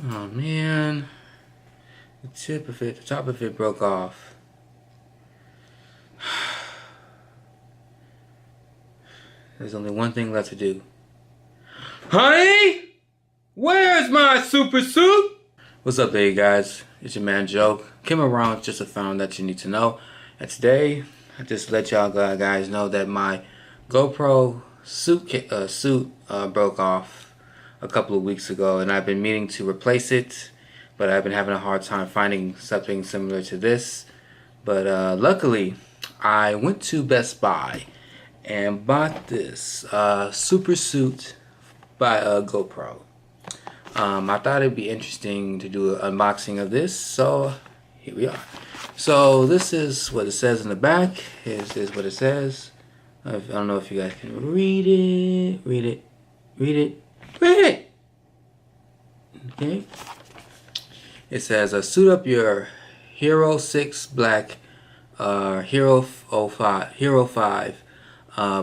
Oh man, the top of it broke off. There's only one thing left to do. Honey, where's my super suit? What's up, there, you guys? It's your man Joe. Came around with just a found that you need to know. And today, I just let y'all guys know that my GoPro suit broke off a couple of weeks ago, and I've been meaning to replace it, but I've been having a hard time finding something similar to this. But luckily, I went to Best Buy and bought this super suit by GoPro. I thought it'd be interesting to do an unboxing of this, so here we are. So this is what it says in the back. Here's what it says. I don't know if you guys can read it. Read it. Read it. Read it! Okay. It says, suit up your Hero 6 Black, Hero 5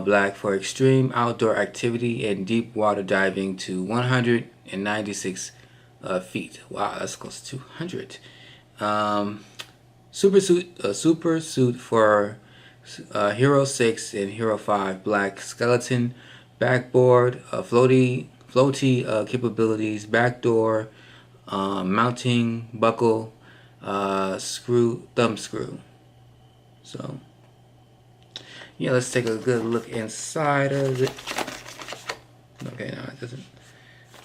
Black for extreme outdoor activity and deep water diving to 196 feet. Wow, that's close to 200. Super suit for Hero 6 and Hero 5 Black skeleton, backboard, floaty capabilities, backdoor, mounting, buckle, thumb screw. So yeah, let's take a good look inside of it. Okay, no, it doesn't.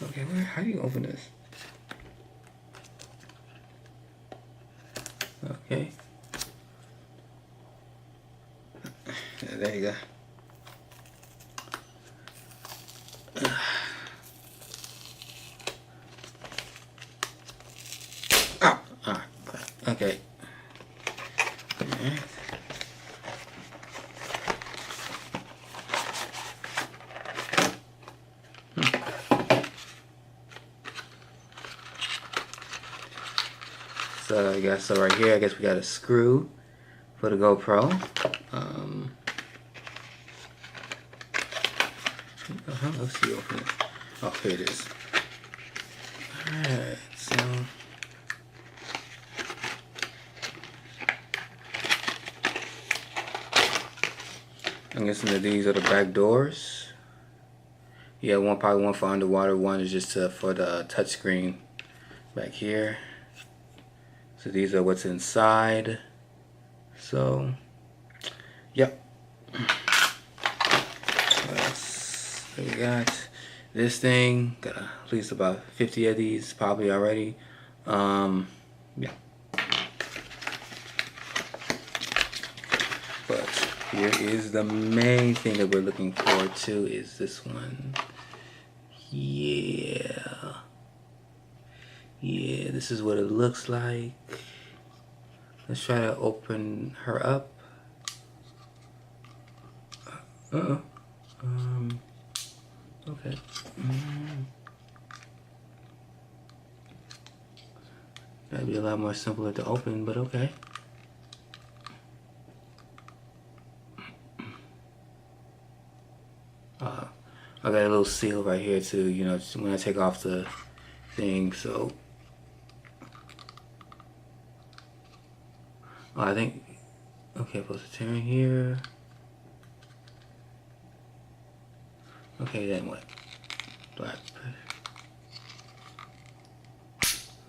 Okay, how do you open this? Okay. Yeah, there you go. Oh, okay. So I guess right here, I guess we got a screw for the GoPro. Let's see, open it. Oh, here it is. Alright, so I'm guessing that these are the back doors. Yeah, probably one for underwater, one is just for the touchscreen back here. So these are what's inside. So, yep. So we got this thing. Got at least about 50 of these probably already. Yeah. But here is the main thing that we're looking forward to is this one. Yeah. Yeah, this is what it looks like. Let's try to open her up. Okay. That'd be a lot more simpler to open, but okay. I got a little seal right here too, you know, when I take off the thing, so. Oh, I think, okay, supposed to turn here. Okay, then what? Black.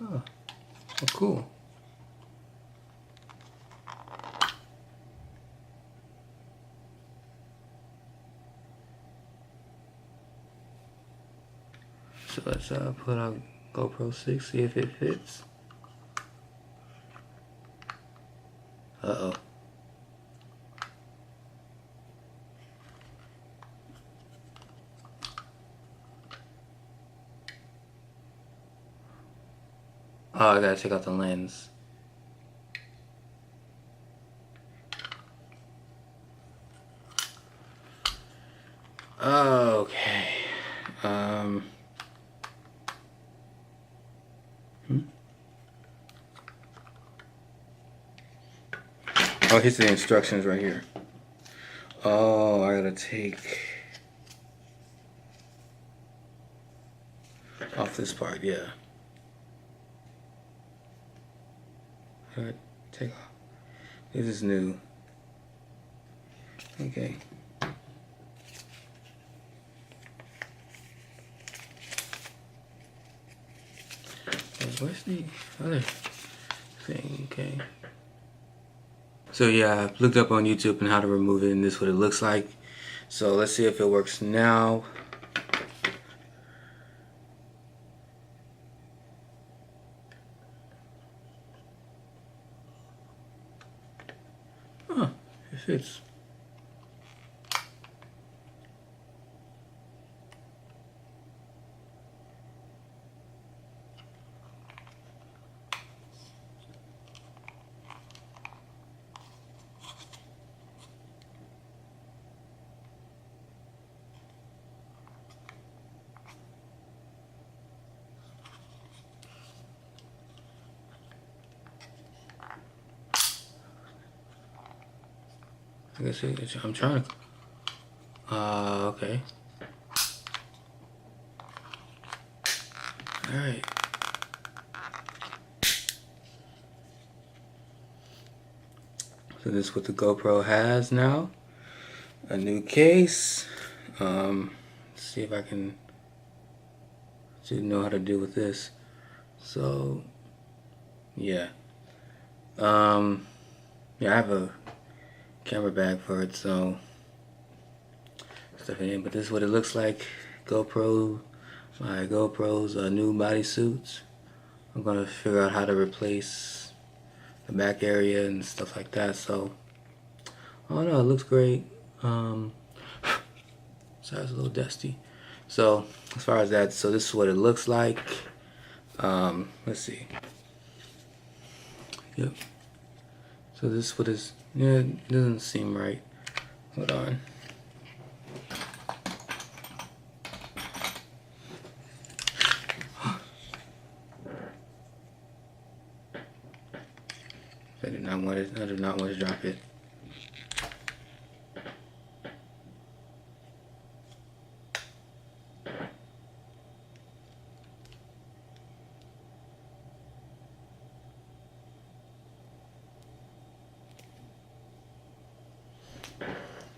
Oh, cool. So let's put our GoPro 6, see if it fits. Uh-oh. Oh, I gotta take out the lens. Okay. Oh, here's the instructions right here. Oh, I gotta take off this part, yeah. Alright, take off. This is new. Okay. Where's the other thing? Okay. So yeah, I looked up on YouTube and how to remove it, and this is what it looks like. So let's see if it works now. Huh, it fits. I guess I'm trying to. Okay. Alright. So this is what the GoPro has now. A new case. Let's see if I can know how to deal with this. So yeah. Yeah, I have a camera bag for it, so stuff it in, but this is what it looks like. GoPro, my GoPro's new bodysuits. I'm gonna figure out how to replace the back area and stuff like that. So I don't know, it looks great. Sorry, it's a little dusty. So as far as that, so this is what it looks like. Let's see. Yep. So this is what is. Yeah, it doesn't seem right. Hold on. I do not want to drop it.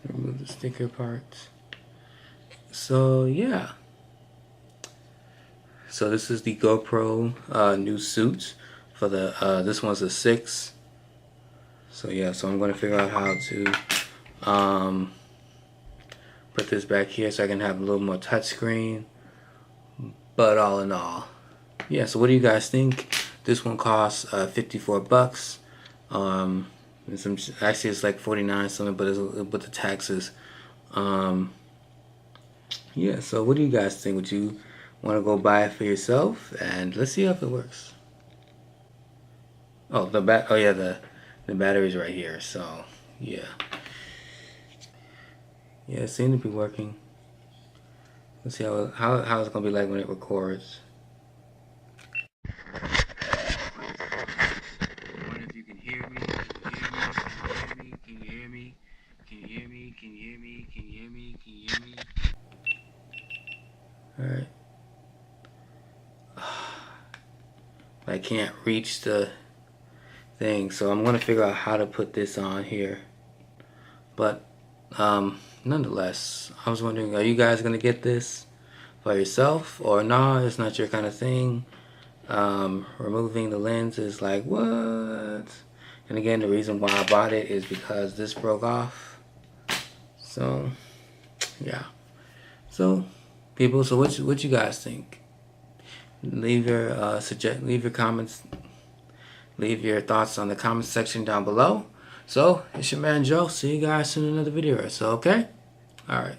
Remove the sticker parts. So yeah. So this is the GoPro new suit for the this one's a 6. So yeah, so I'm gonna figure out how to put this back here so I can have a little more touchscreen. But all in all, yeah. So what do you guys think? This one costs 54 bucks. And some actually it's like 49 something, but it's with the taxes. Yeah. So what do you guys think? Would you want to go buy it for yourself? And let's see if it works. Oh, oh yeah, the battery's right here. So yeah. Yeah, it seemed to be working. Let's see how it's gonna be like when it records. I wonder if you can hear me. Can you hear me? Can you hear me? Can you hear me? Can you hear me? Can you hear me? Alright. I can't reach the thing, so I'm gonna figure out how to put this on here. But nonetheless, I was wondering, are you guys gonna get this by yourself or nah? It's not your kind of thing. Removing the lens is like what? And again, the reason why I bought it is because this broke off. So yeah. So people, so what you guys think? Leave your leave your comments, leave your thoughts on the comment section down below. So it's your man Joe. See you guys soon in another video. So okay. All right.